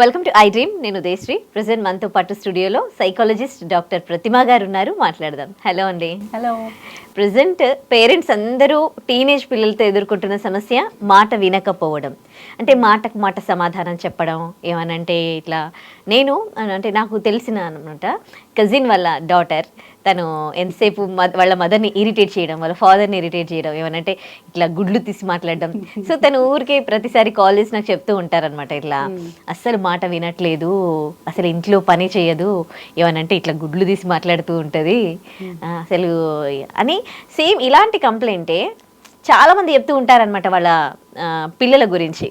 Welcome to I dream. నేను Udayasri. Present మనతో పాటు స్టూడియోలో సైకాలజిస్ట్ డాక్టర్ ప్రతిమ గారు ఉన్నారు. మాట్లాడదాం. హలో అండి. హలో. ప్రెసెంట్ పేరెంట్స్ అందరూ టీనేజ్ పిల్లలతో ఎదుర్కొంటున్న సమస్య మాట వినకపోవడం. అంటే మాటకు మాట సమాధానం చెప్పడం. ఏమనంటే ఇట్లా నేను అంటే నాకు తెలిసిన అనమాట కజిన్ వాళ్ళ డాటర్, తను ఎంతసేపు వాళ్ళ మదర్ని ఇరిటేట్ చేయడం, వాళ్ళ ఫాదర్ని ఇరిటేట్ చేయడం, ఏమనంటే ఇట్లా గుడ్లు తీసి మాట్లాడడం. సో తను ఊరికే ప్రతిసారి కాల్ చేసి నాకు చెప్తూ ఉంటారనమాట, ఇట్లా అస్సలు మాట వినట్లేదు, అసలు ఇంట్లో పని చేయదు, ఏమనంటే ఇట్లా గుడ్లు తీసి మాట్లాడుతూ ఉంటుంది అసలు అని. సేమ్ ఇలాంటి కంప్లైంటే చాలామంది చెప్తూ ఉంటారనమాట వాళ్ళ పిల్లల గురించి.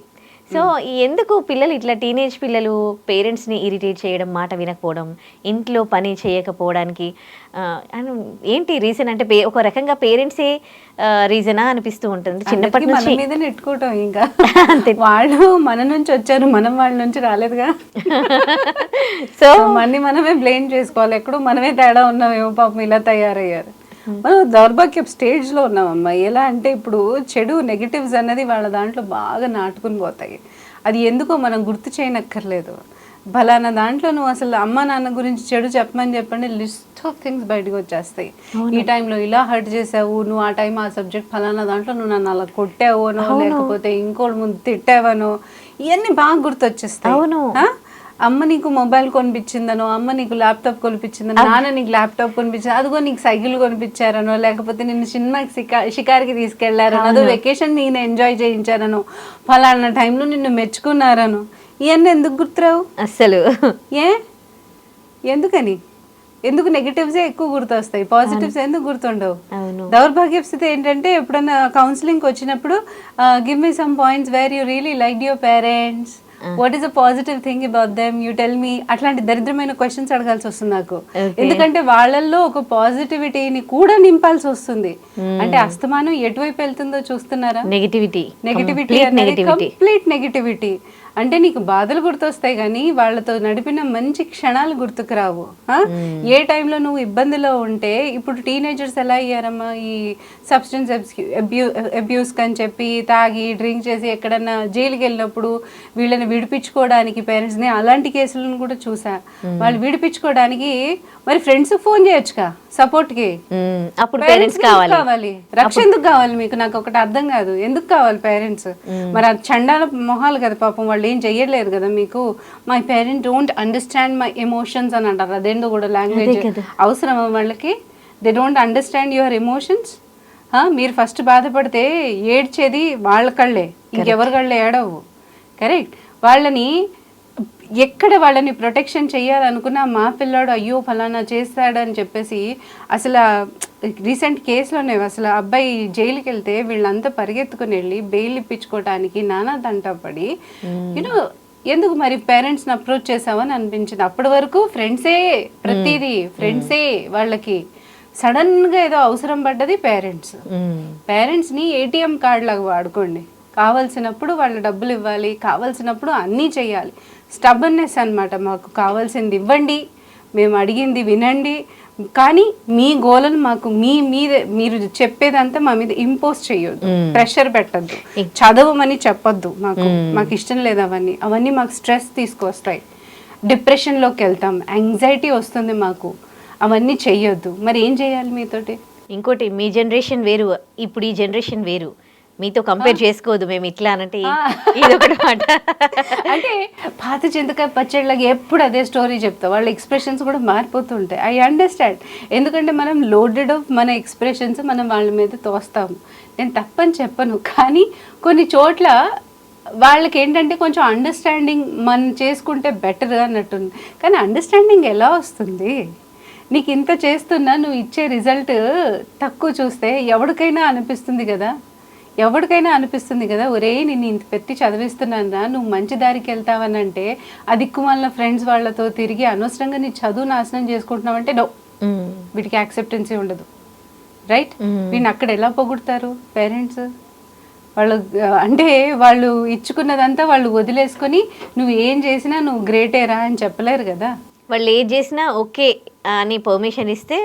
సో ఎందుకు పిల్లలు ఇట్లా టీనేజ్ పిల్లలు పేరెంట్స్ని ఇరిటేట్ చేయడం, మాట వినకపోవడం, ఇంట్లో పని చేయకపోవడానికి ఏంటి రీజన్? అంటే ఒక రకంగా పేరెంట్సే రీజనా అనిపిస్తూ ఉంటుంది చిన్నప్పటి నుంచి. మన మీద నెట్టుకోవటం ఇంకా వాళ్ళు మన నుంచి వచ్చారు, మనం వాళ్ళ నుంచి రాలేదుగా. సో మనమే బ్లేమ్ చేసుకోవాలి. ఎక్కడో మనమే తేడా ఉన్నామేమో, పాపం ఇలా తయారయ్యారు. మనం దౌర్భాగ్యపు స్టేజ్లో ఉన్నామమ్మా. ఎలా అంటే ఇప్పుడు చెడు నెగిటివ్స్ అన్నది వాళ్ళ దాంట్లో బాగా నాటుకుని పోతాయి. అది ఎందుకో మనం గుర్తు చేయనక్కర్లేదు. ఫలానా దాంట్లో నువ్వు అసలు అమ్మ నాన్న గురించి చెడు చెప్పమని చెప్పండి, లిస్ట్ ఆఫ్ థింగ్స్ బయటకు వచ్చేస్తాయి. ఈ టైంలో ఇలా హర్ట్ చేసావు, నువ్వు ఆ టైం ఆ సబ్జెక్ట్ ఫలానా దాంట్లో నువ్వు నన్ను అలా కొట్టావనో, లేకపోతే ఇంకోటి ముందు తిట్టావనో, ఇవన్నీ బాగా గుర్తొచ్చేస్తాయి. అమ్మ నీకు మొబైల్ కొనిపించిందనో, అమ్మ నీకు ల్యాప్టాప్ కొనిపించిందనో, నాన్న నీకు ల్యాప్టాప్ కొనిపించింది, అదిగో నీకు సైకిల్ కొనిపించారనో, లేకపోతే నిన్ను సినిమాకి షికారికి తీసుకెళ్లారనో, అదో వెకేషన్ నేను ఎంజాయ్ చేయించారనో, ఫలానా టైంలో నిన్ను మెచ్చుకున్నారనో, ఇవన్నీ ఎందుకు గుర్తురావు అస్సలు? ఎందుకు నెగిటివ్సే ఎక్కువ గుర్తొస్తాయి, పాజిటివ్స్ ఎందుకు గుర్తుండవు? దౌర్భాగ్య స్థితి ఏంటంటే ఎప్పుడన్నా కౌన్సిలింగ్కి వచ్చినప్పుడు give me some points where you really like your parents, what is a positive thing about them, you tell me. అట్లాంటి దరిద్రమైన క్వశ్చన్స్ అడగాల్సి వస్తుంది నాకు. ఎందుకంటే వాళ్ళల్లో ఒక పాజిటివిటీని కూడా నింపాల్సి వస్తుంది. అంటే అస్తమానం ఎటువైపు వెళ్తుందో చూస్తున్నారా? Negativity complete negativity. అంటే నీకు బాధలు గుర్తొస్తాయి కానీ వాళ్ళతో నడిపిన మంచి క్షణాలు గుర్తుకు రావు. ఏ టైంలో నువ్వు ఇబ్బందిలో ఉంటే, ఇప్పుడు టీనేజర్స్ ఎలా అయ్యారమ్మా, ఈ సబ్స్టెన్స్ అబ్యూస్ అని చెప్పి తాగి డ్రింక్ చేసి ఎక్కడన్నా జైలుకి వెళ్ళినప్పుడు వీళ్ళని విడిపించుకోవడానికి పేరెంట్స్ని, అలాంటి కేసులను కూడా చూసా. వాళ్ళు విడిపించుకోవడానికి మరి ఫ్రెండ్స్ ఫోన్ చేయొచ్చుగా సపోర్ట్కి. అప్పుడు పేరెంట్స్ కావాలి. రక్ష ఎందుకు కావాలి మీకు? నాకు ఒకటి అర్థం కాదు, ఎందుకు కావాలి పేరెంట్స్? మరి అది చండాల మొహాలు కదా పాపం, వాళ్ళు ఏం చెయ్యలేదు కదా మీకు. My parent don't understand my emotions అని అంటారు. అదేందో కూడా లాంగ్వేజ్ అవసరమా వాళ్ళకి? They don't understand your emotions. మీరు ఫస్ట్ బాధపడితే ఏడ్చేది వాళ్ళ కళ్ళే, ఇంకెవరి కళ్ళే ఏడవు. కరెక్ట్. వాళ్ళని ఎక్కడ వాళ్ళని ప్రొటెక్షన్ చేయాలనుకున్నా మా పిల్లాడు అయ్యో ఫలానా చేస్తాడని చెప్పేసి, అసలు రీసెంట్ కేసులోనే అసలు అబ్బాయి జైలుకి వెళ్తే వీళ్ళంతా పరిగెత్తుకుని వెళ్ళి బెయిల్ ఇప్పించుకోవడానికి నానా తంటా పడి, యూనో ఎందుకు మరి పేరెంట్స్ని అప్రోచ్ చేసావని అనిపించింది. అప్పటి వరకు ఫ్రెండ్సే ప్రతిదీ, ఫ్రెండ్సే వాళ్ళకి. సడన్గా ఏదో అవసరం పడ్డది పేరెంట్స్ని ఏటీఎం కార్డ్ లాగా వాడుకోండి. కావాల్సినప్పుడు వాళ్ళు డబ్బులు ఇవ్వాలి, కావాల్సినప్పుడు అన్నీ చేయాలి. స్టబర్నెస్ అనమాట. మాకు కావాల్సింది ఇవ్వండి, మేము అడిగింది వినండి, కానీ మీ గోలను మాకు మీదే, మీరు చెప్పేదంతా మా మీద ఇంపోజ్ చేయొద్దు, ప్రెషర్ పెట్టద్దు, చదవమని చెప్పొద్దు. మాకు ఇష్టం లేదు అవన్నీ మాకు స్ట్రెస్ తీసుకొస్తాయి, డిప్రెషన్లోకి వెళ్తాం, యాంగ్జైటీ వస్తుంది మాకు, అవన్నీ చెయ్యొద్దు. మరి ఏం చేయాలి మీతోటి? ఇంకోటి, మీ జనరేషన్ వేరు, ఇప్పుడు ఈ జనరేషన్ వేరు, మీతో కంపేర్ చేసుకోవద్దు మేము ఇట్లా అనంటే ఇదొకటి మాట. అంటే పాత చింతకాయ పచ్చడిలాగా ఎప్పుడు అదే స్టోరీ చెప్తా, వాళ్ళ ఎక్స్ప్రెషన్స్ కూడా మారిపోతుంటాయి. I understand. ఎందుకంటే మనం లోడెడ్ ఆఫ్ మన ఎక్స్ప్రెషన్స్ మనం వాళ్ళ మీద తోస్తాము. నేను తప్పని చెప్పను, కానీ కొన్ని చోట్ల వాళ్ళకి ఏంటంటే కొంచెం అండర్స్టాండింగ్ మనం చేసుకుంటే బెటర్ అన్నట్టుంది. కానీ అండర్స్టాండింగ్ ఎలా వస్తుంది? నీకు ఇంత చేస్తున్నా నువ్వు ఇచ్చే రిజల్ట్ తక్కువ చూస్తే ఎవరికైనా అనిపిస్తుంది కదా, ఒరే నేను ఇంత పెట్టి చదివిస్తున్నాను, నువ్వు మంచి దారికి వెళ్తావని అంటే, ఆ దిక్కుమాలిన ఫ్రెండ్స్ వాళ్ళతో తిరిగి అనవసరంగా నీ చదువు నాశనం చేసుకుంటున్నావంటే నో, వీటికి యాక్సెప్టెన్సీ ఉండదు. రైట్? వీడిని అక్కడ ఎలా పొగుడతారు పేరెంట్స్? వాళ్ళు అంటే వాళ్ళు ఇచ్చుకున్నదంతా వాళ్ళు వదిలేసుకొని నువ్వు ఏం చేసినా నువ్వు గ్రేటేరా అని చెప్పలేరు కదా. వాళ్ళు ఏం చేసినా ఓకే అని పర్మిషన్ ఇస్తే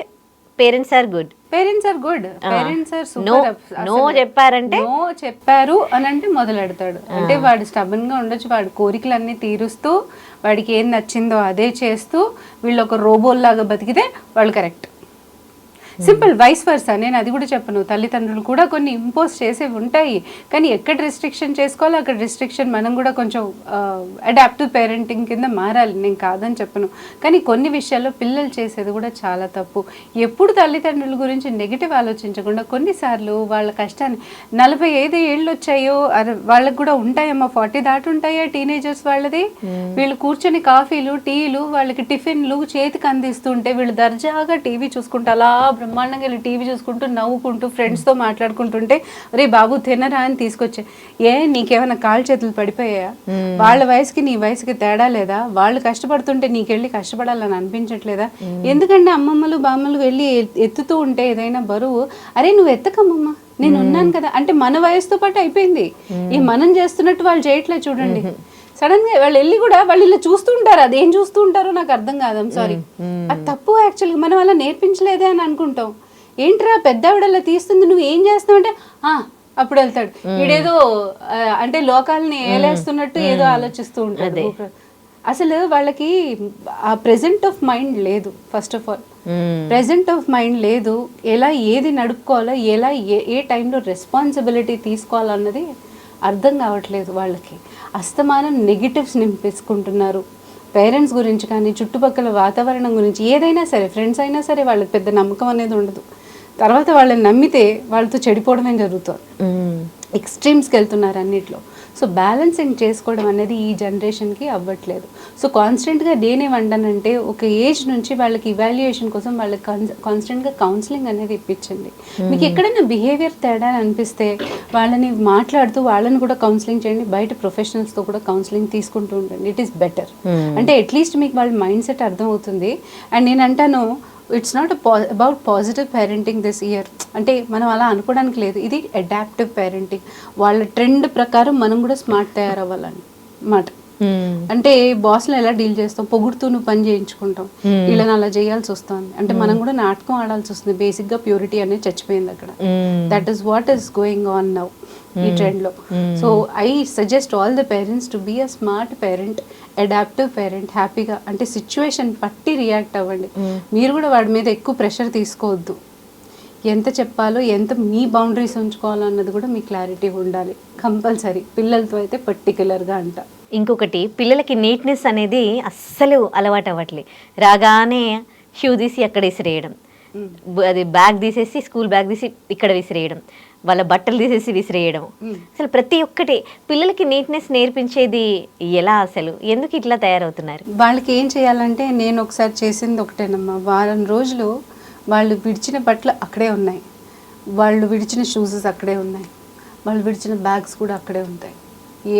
parents are good. Parents are good, parents are No, super. no చెప్పారంటే నో చెప్పారు అని అంటే మొదలెడతాడు. అంటే వాడు స్టబన్ గా ఉండొచ్చు, వాడి కోరికలన్నీ తీరుస్తూ వాడికి ఏం నచ్చిందో అదే చేస్తూ వీళ్ళు ఒక రోబోల్లాగా బతికితే వాళ్ళు కరెక్ట్. Simple, vice versa. నేను అది కూడా చెప్పను, తల్లిదండ్రులు కూడా కొన్ని ఇంపోజ్ చేసేవి ఉంటాయి, కానీ ఎక్కడ రిస్ట్రిక్షన్ చేసుకోవాలో అక్కడ రిస్ట్రిక్షన్ మనం కూడా కొంచెం అడాప్టివ్ పేరెంటింగ్ కింద మారాలి, నేను కాదని చెప్పను. కానీ కొన్ని విషయాల్లో పిల్లలు చేసేది కూడా చాలా తప్పు. ఎప్పుడు తల్లిదండ్రుల గురించి నెగిటివ్ ఆలోచించకుండా కొన్నిసార్లు వాళ్ళ కష్టాన్ని 45 ఏళ్ళు వచ్చాయో వాళ్ళకి కూడా ఉంటాయమ్మా, 40 దాటి ఉంటాయా టీనేజర్స్ వాళ్ళది. వీళ్ళు కూర్చొని కాఫీలు టీలు వాళ్ళకి టిఫిన్లు చేతికి అందిస్తుంటే వీళ్ళు దర్జాగా టీవీ చూసుకుంటూ అలా బ్రహ్మాండంగా వెళ్ళి టీవీ చూసుకుంటూ నవ్వుకుంటూ ఫ్రెండ్స్తో మాట్లాడుకుంటుంటే రే బాబు తినరా అని తీసుకొచ్చా. నీకేమైనా కాళ్ళు చేతులు పడిపోయా? వాళ్ళ వయసుకి నీ వయసుకి తేడా లేదా? వాళ్ళు కష్టపడుతుంటే నీకెళ్ళి కష్టపడాలని అనిపించట్లేదా? ఎందుకంటే అమ్మమ్మలు బామ్మలు వెళ్ళి ఎత్తుతూ ఉంటే ఏదైనా బరువు, అరే నువ్వు ఎత్తకమ్మమ్మ నేను ఉన్నాను కదా అంటే మన వయసుతో పాటు అయిపోయింది. ఈ మనం చేస్తున్నట్టు వాళ్ళు చేయట్లేదు చూడండి. సడన్ గా వాళ్ళు వెళ్ళి కూడా వాళ్ళు ఇలా చూస్తూ ఉంటారు, అదేం చూస్తూ ఉంటారో నాకు అర్థం కాదు. సారీ, అది తప్పు. యాక్చువల్గా మనం అలా నేర్పించలేదే అని అనుకుంటాం. ఏంట్రా పెద్దవిడలా తీస్తుంది, నువ్వు ఏం చేస్తావు అంటే అప్పుడు వెళ్తాడు. వీడేదో అంటే లోకాలని ఏలేస్తున్నట్టు ఏదో ఆలోచిస్తూ ఉంటాడు. అసలు వాళ్ళకి ఆ ప్రెజెంట్ ఆఫ్ మైండ్ లేదు. First of all present of mind లేదు. ఎలా ఏది నడుపుకోవాలో, ఎలా ఏ టైంలో రెస్పాన్సిబిలిటీ తీసుకోవాలన్నది అర్థం కావట్లేదు వాళ్ళకి. అస్తమానం నెగిటివ్స్ నింపేసుకుంటున్నారు. పేరెంట్స్ గురించి కానీ చుట్టుపక్కల వాతావరణం గురించి ఏదైనా సరే, ఫ్రెండ్స్ అయినా సరే వాళ్ళకి పెద్ద నమ్మకం అనేది ఉండదు. తర్వాత వాళ్ళని నమ్మితే వాళ్ళతో చెడిపోవడమే జరుగుతుంది. ఎక్స్ట్రీమ్స్కి వెళ్తున్నారు అన్నిట్లో. సో బ్యాలెన్సింగ్ చేసుకోవడం అనేది ఈ జనరేషన్కి అవ్వట్లేదు. సో కాన్స్టెంట్గా నేనేమంటానంటే ఒక ఏజ్ నుంచి వాళ్ళకి ఇవాల్యుయేషన్ కోసం వాళ్ళకి కాన్స్టెంట్గా కౌన్సిలింగ్ అనేది ఇప్పించండి. మీకు ఎక్కడైనా బిహేవియర్ తేడా అనిపిస్తే వాళ్ళని మాట్లాడుతూ వాళ్ళని కూడా కౌన్సిలింగ్ చేయండి. బయట ప్రొఫెషనల్స్తో కూడా కౌన్సిలింగ్ తీసుకుంటూ ఉండండి. It is better. అంటే అట్లీస్ట్ మీకు వాళ్ళ మైండ్ సెట్ అర్థం అవుతుంది. అండ్ నేను అంటాను, it's not about positive parenting this year. అంటే మనం అలా అనుకోవడానికి లేదు, ఇది అడాప్టివ్ పేరెంటింగ్. వాళ్ళ ట్రెండ్ ప్రకారం మనం కూడా స్మార్ట్ తయారవ్వాలని మాట. అంటే బాస్లో ఎలా డీల్ చేస్తాం, పొగుడుతూ నువ్వు పని చేయించుకుంటాం, వీళ్ళని అలా చేయాల్సి వస్తుంది. అంటే మనం కూడా నాటకం ఆడాల్సి వస్తుంది. బేసిక్గా ప్యూరిటీ అనేది చచ్చిపోయింది అక్కడ. That is what is going on now ఈ ట్రెండ్లో. So I suggest all the parents to be a smart parent, adaptive parent. హ్యాపీగా అంటే సిచ్యువేషన్ పట్టి రియాక్ట్ అవ్వండి. మీరు కూడా వాడి మీద ఎక్కువ ప్రెషర్ తీసుకోవద్దు. ఎంత చెప్పాలో, ఎంత మీ బౌండరీస్ ఉంచుకోవాలో అన్నది కూడా మీ క్లారిటీ ఉండాలి కంపల్సరీ. పిల్లలతో అయితే పర్టికులర్గా అంట. ఇంకొకటి, పిల్లలకి నీట్నెస్ అనేది అస్సలు అలవాటు అవ్వట్లే. రాగానే షూ తీసి అక్కడ విసిరేయడం, అది బ్యాగ్ తీసేసి స్కూల్ బ్యాగ్ తీసి ఇక్కడ విసిరేయడం, వాళ్ళ బట్టలు తీసేసి విసిరేయడం. అసలు ప్రతి ఒక్కటి పిల్లలకి నీట్నెస్ నేర్పించేది ఎలా? అసలు ఎందుకు ఇట్లా తయారవుతున్నారు? వాళ్ళకి ఏం చేయాలంటే, నేను ఒకసారి చేసింది ఒకటేనమ్మా, వారం రోజులు వాళ్ళు విడిచిన బట్టలు అక్కడే ఉన్నాయి, వాళ్ళు విడిచిన షూసెస్ అక్కడే ఉన్నాయి, వాళ్ళు విడిచిన బ్యాగ్స్ కూడా అక్కడే ఉంటాయి.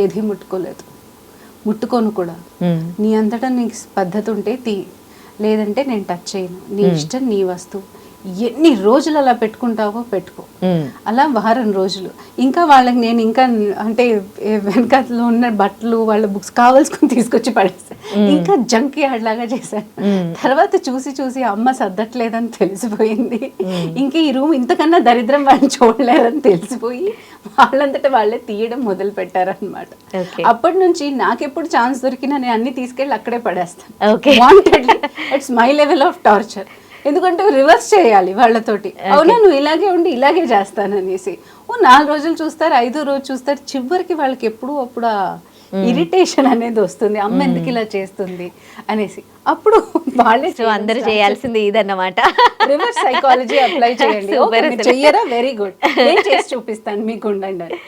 ఏది ముట్టుకోలేదు, ముట్టుకోను కూడా. నీ అంతటా నీకు పద్ధతి ఉంటే తీ, లేదంటే నేను టచ్ చేయను. నీ ఇష్టం, నీ వస్తువు. ఎన్ని రోజులు అలా పెట్టుకుంటావో పెట్టుకో. అలా వారం రోజులు. ఇంకా వాళ్ళకి నేను ఇంకా అంటే వెనకాతలో ఉన్న బట్టలు, వాళ్ళ బుక్స్ కావాల్సుకుని తీసుకొచ్చి పడేస్తాను. ఇంకా జంక్ యార్డ్ లాగా చేశాను. తర్వాత చూసి చూసి అమ్మ సర్దట్లేదని తెలిసిపోయింది. ఇంకా ఈ రూమ్ ఇంతకన్నా దరిద్రం వాళ్ళని చూడలేదని తెలిసిపోయి వాళ్ళంతటా వాళ్ళే తీయడం మొదలు పెట్టారనమాట. అప్పటి నుంచి నాకెప్పుడు ఛాన్స్ దొరికినా నేను అన్ని తీసుకెళ్ళి అక్కడే పడేస్తాను. Wantedly. It's my level of torture. ఎందుకంటే రివర్స్ చేయాలి వాళ్ళతోటి. అవునా, నువ్వు ఇలాగే ఉండి ఇలాగే చేస్తాననేసి 4 రోజులు చూస్తారు, 5వ రోజు చూస్తారు. చివరికి వాళ్ళకి ఎప్పుడు అప్పుడు ఇరిటేషన్ అనేది వస్తుంది, అమ్మ ఎందుకు ఇలా చేస్తుంది అనేసి. అప్పుడు వాళ్ళే అందరూ చేయాల్సింది ఇదన్నమాట. రివర్స్ సైకాలజీ అప్లై చేయండి. చెయ్యరా, వెరీ గుడ్, నేను చేసి చూపిస్తాను మీకు, ఉండండి.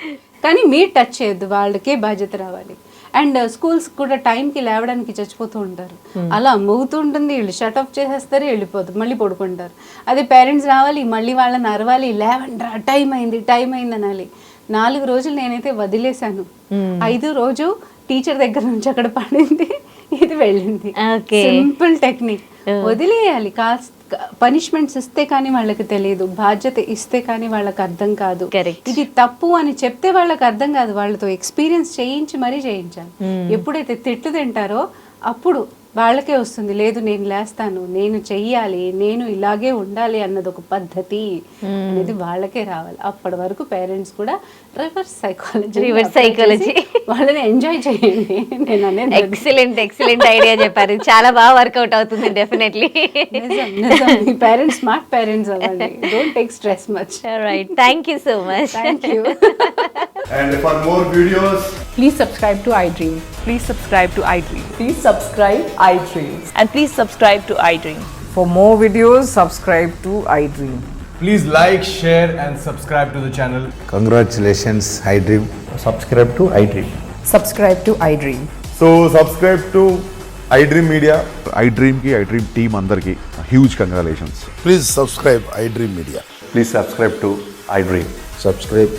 కానీ మీరు టచ్ చేయొద్దు, వాళ్ళకే బాధ్యత రావాలి. అండ్ స్కూల్స్ కూడా టైంకి లేవడానికి చచ్చిపోతూ ఉంటారు. అలా మోగుతూ ఉంటుంది, వీళ్ళు షట్ ఆఫ్ చేసేస్తారు, వెళ్ళిపోతారు, మళ్ళీ పడుకుంటారు. అదే పేరెంట్స్ రావాలి, మళ్ళీ వాళ్ళని అరవాలి, లేవండ్రా టైం అయింది అనాలి. 4 రోజులు నేనైతే వదిలేశాను. 5వ రోజు టీచర్ దగ్గర నుంచి అక్కడ పడింది, ఇది వెళ్ళింది. Simple technique. వదిలేయాలి. పనిష్మెంట్స్ ఇస్తే కానీ వాళ్ళకి తెలియదు, బాధ్యత ఇస్తే కానీ వాళ్ళకి అర్థం కాదు. ఇది తప్పు అని చెప్తే వాళ్ళకి అర్థం కాదు, వాళ్ళతో ఎక్స్పీరియన్స్ చేయించి మరీ చేయించాలి. ఎప్పుడైతే తిట్లు తింటారో అప్పుడు వాళ్ళకే వస్తుంది, లేదు నేను లేస్తాను, నేను చెయ్యాలి, నేను ఇలాగే ఉండాలి అన్నది ఒక పద్ధతి అనేది వాళ్ళకే రావాలి. అప్పటి వరకు పేరెంట్స్ కూడా రివర్స్ సైకాలజీ వాళ్ళని ఎంజాయ్ చేయండి. నేను అనేది ఎక్సలెంట్ ఐడియా చెప్పారు. చాలా బాగా వర్కౌట్ అవుతుంది డెఫినెట్లీ. పేరెంట్స్ స్మార్ట్ పేరెంట్స్ అవ్వండి. Don't take stress much. Right, thank you so much. Thank you. And for more videos, Please subscribe to iDream. Please subscribe to iDream. Please subscribe iDream. And please subscribe to iDream. For more videos, subscribe to iDream. please like, share and subscribe to the channel. Congratulations, iDream. Subscribe to iDream. Subscribe to iDream. So subscribe to iDream Media. iDream ki iDream team అందరికి huge congratulations. Please subscribe iDream Media. Please subscribe to iDream. Subscribe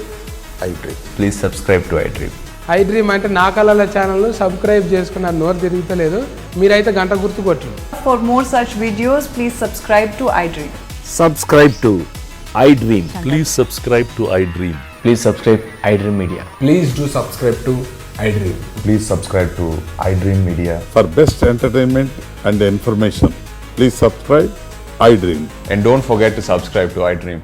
iDream. Please subscribe to iDream. iDream అంటే నా కళల channel subscribe చేసుకున్న నోరు తిరుగుతలేదు, మీరైతే గంట గుర్తు కొట్టండి. For more such videos, please subscribe to iDream. Subscribe to iDream. Please subscribe to iDream. Please subscribe iDream Media. Please do subscribe to iDream. Please subscribe to iDream Media. For best entertainment and information, please subscribe iDream. And don't forget to subscribe to iDream.